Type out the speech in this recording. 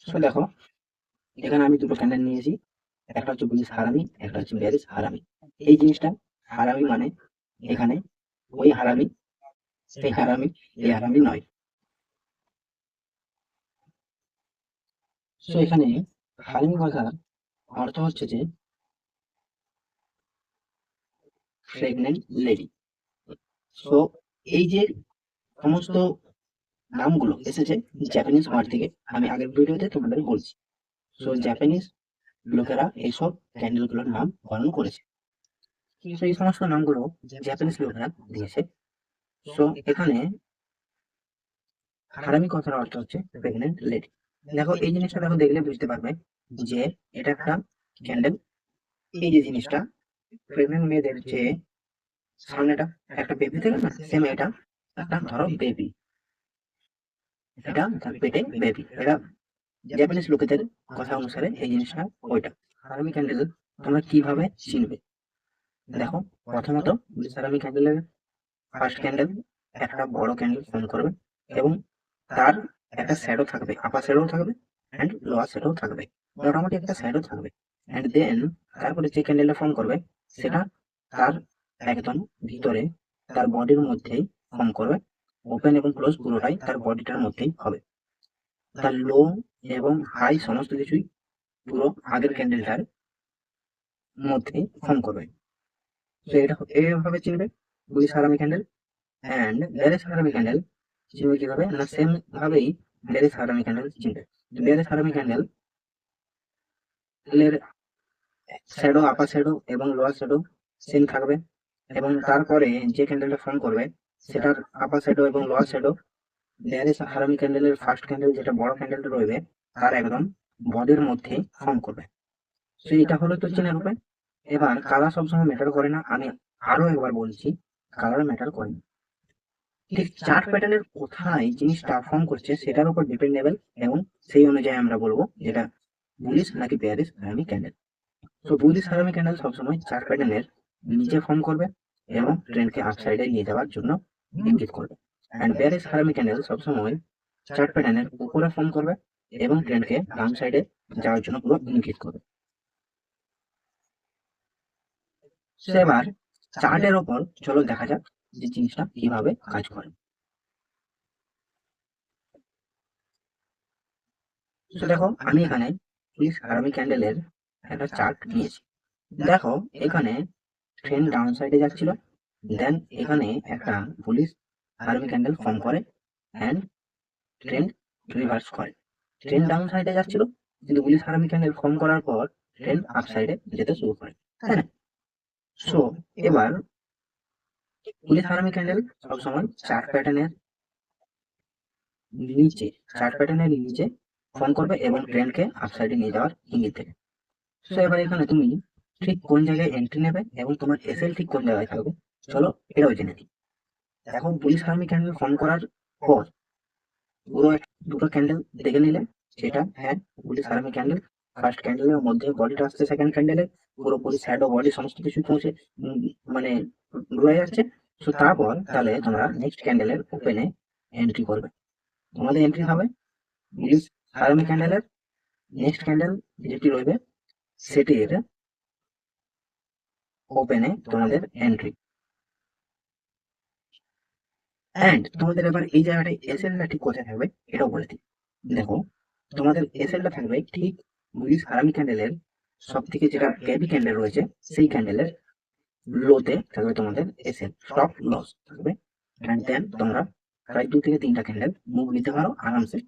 So দেখো, এখানে আমি দুটো ক্যান্ডেল নিয়েছি। একটা হচ্ছে বুলিশ হারামি, একটা হচ্ছে বেয়ারিশ হারামি। এই জিনিসটা হারামি মানে এখানে ওই হারামি, সেই হারামি, এই হারামি নয়। সো এখানে হারামি কথার অর্থ হচ্ছে যে প্রেগনেন্ট লেডি। সো এই যে সমস্ত নামগুলো এসেছে জাপানিজ ওয়ার্ড থেকে, আমি আগের ভিডিওতে তোমাদের বলছি। সো জাপানিজ লোকেরা এইসব ক্যান্ডেলগুলোর নাম বর্ণন করেছে। সো এই সমস্ত নামগুলো জাপানিজ লোকেরা দিয়েছে। সো এখানে হারামি কথার অর্থ হচ্ছে প্রেগনেন্ট লেডি। দেখো এই জিনিসটা দেখো, দেখলে বুঝতে পারবে যে এটা একটা ক্যান্ডেল। এই যে জিনিসটা প্রেগনেন্ট মেয়েদের যে সামনেটা একটা বেবি থাকে না, সেম এটা একটা ধরো বেবি, এটা তার পেটে বেবি। এটা জাপানিজ লোকেদের কথা অনুসারে এই জিনিসটা ওইটা। হারামি ক্যান্ডেল তোমরা কিভাবে চিনবে? দেখো, প্রথমত হারামি ক্যান্ডেলের ফার্স্ট ক্যান্ডেল একটা বড় ক্যান্ডেল ফর্ম করবে এবং তার একটা শ্যাডো থাকবে, আপার শ্যাডো থাকবে অ্যান্ড লোয়ার শ্যাডো থাকবে, মোটামুটি একটা শ্যাডো থাকবে। অ্যান্ড দেন তারপরে যে ক্যান্ডেলটা ফর্ম করবে সেটা তার একদম ভিতরে, তার বডির মধ্যেই ফর্ম করবে। ওপেন এবং ক্লোজ পুরোটাই তার বডিটার মধ্যেই হবে। তার লো এবং হাই সমস্ত কিছুই পুরো আগের ক্যান্ডেলটার মধ্যেই ফর্ম করবে। তো এটা এইভাবে চিনবে বুলিশ হারামি ক্যান্ডেল। অ্যান্ড বেয়ারিশ হারামি ক্যান্ডেল চিনবে কিভাবে না, সেম ভাবেই বেয়ারিশ হারামি ক্যান্ডেল চিনবে। বেয়ারিশ হারামি ক্যান্ডেল এর শ্যাডো, আপার শ্যাডো এবং লোয়ার শ্যাডো সেম থাকবে এবং তারপরে যে ক্যান্ডেলটা ফর্ম করবে সেটার আপার শ্যাডো এবং লোয়ার শ্যাডো বেয়ারিশ হারামি ক্যান্ডেলের ফার্স্ট ক্যান্ডেল যেটা বড় ক্যান্ডেলটা রয়েছে তার একদম বডির মধ্যে ফর্ম করবে। তো এটা হলো তো চেনার উপায়। এবার কালার সবসময় ম্যাটার করে না, আমি আরো একবার বলছি, কালার ম্যাটার করে না। ঠিক চার্ট প্যাটার্নের কোথায় জিনিসটা ফর্ম করছে সেটার উপর ডিপেন্ডেবল এবং সেই অনুযায়ী আমরা বলবো যেটা বুলিশ নাকি বেয়ারিশ হারামি ক্যান্ডেল। তো বুলিশ হারামি ক্যান্ডেল সবসময় চার্ট প্যাটার্নের নিচে ফর্ম করবে এবং ট্রেন্ডকে আপ সাইডে নিয়ে যাওয়ার জন্য ইঙ্গিত করবে। অ্যান্ড বেয়ারিশ হারামি ক্যান্ডেল সবসময় চার্ট প্যাটার্নের উপরে ফর্ম করবে এবং ট্রেন্ডকে ডাউন সাইডে যাওয়ার জন্য পুরো ইঙ্গিত করবে। এবার চার্টের ওপর চলো দেখা যাক যে জিনিসটা কিভাবে কাজ করে। তো দেখো, আমি এখানে পুলিশ হারামি ক্যান্ডেলের একটা চার্ট নিয়েছি। দেখো এখানে ট্রেন্ড ডাউন সাইডে যাচ্ছিল, দেন এখানে একটা পুলিশ আর্মি ক্যান্ডেল ফর্ম করে অ্যান্ড ট্রেন্ড রিভার্স করে। ট্রেন্ড ডাউন সাইডে যাচ্ছিল কিন্তু পুলিশ আর্মি ক্যান্ডেল ফর্ম করার পর ট্রেন্ড আপ সাইডে যেতে শুরু করে, তাই না? সো এবার পুলিশ আর্মি ক্যান্ডেল সবসময় চার্ট প্যাটার্নের নিচে, চার্ট প্যাটার্নের নিচে ফর্ম করবে এবং ট্রেন্ডকে আপ সাইডে নিয়ে যাওয়ার ইঙ্গিত দেবে। সো এবার এখানে তুমি ঠিক কোন জায়গায় এন্ট্রি নেবে এবং তোমার এসএল ঠিক কোন জায়গায় থাকবে, চলো এটাও জেনে নিই। এখন পুলিশ আর্মি ক্যান্ডেল ফর্ম করার পর পুরো দুটো ক্যান্ডেল দেখে নিলে সেটা হ্যাঁ পুলিশ আর্মি ক্যান্ডেল। ফার্স্ট ক্যান্ডেলের মধ্যে বডিটা আসছে, সেকেন্ড ক্যান্ডেলে পুরোপুরি শ্যাডো বডি সমস্ত কিছু পৌঁছে মানে রয়ে যাচ্ছে। তো তারপর তাহলে তোমরা নেক্সট ক্যান্ডেলের ওপেনে এন্ট্রি করবে। তোমাদের এন্ট্রি হবে পুলিশ আর্মি ক্যান্ডেলের নেক্সট ক্যান্ডেল যেটি রইবে সেটির ওপেনে তোমাদের এন্ট্রি। অ্যান্ড তোমাদের এবার এই জায়গাটায় এসএলটা ঠিক কোথায় থাকবে এটাও বলে দিই। দেখো, তোমাদের এসএলটা থাকবে ঠিক বুলিশ হারামি ক্যান্ডেলের সব থেকে যেটা বেবি ক্যান্ডেল রয়েছে সেই ক্যান্ডেলের লোতে থাকবে তোমাদের এসএল, স্টপ লস থাকবে। অ্যান্ড দেন তোমরা প্রায় 2 থেকে 3টা ক্যান্ডেল মুভ নিতে পারো আরামসে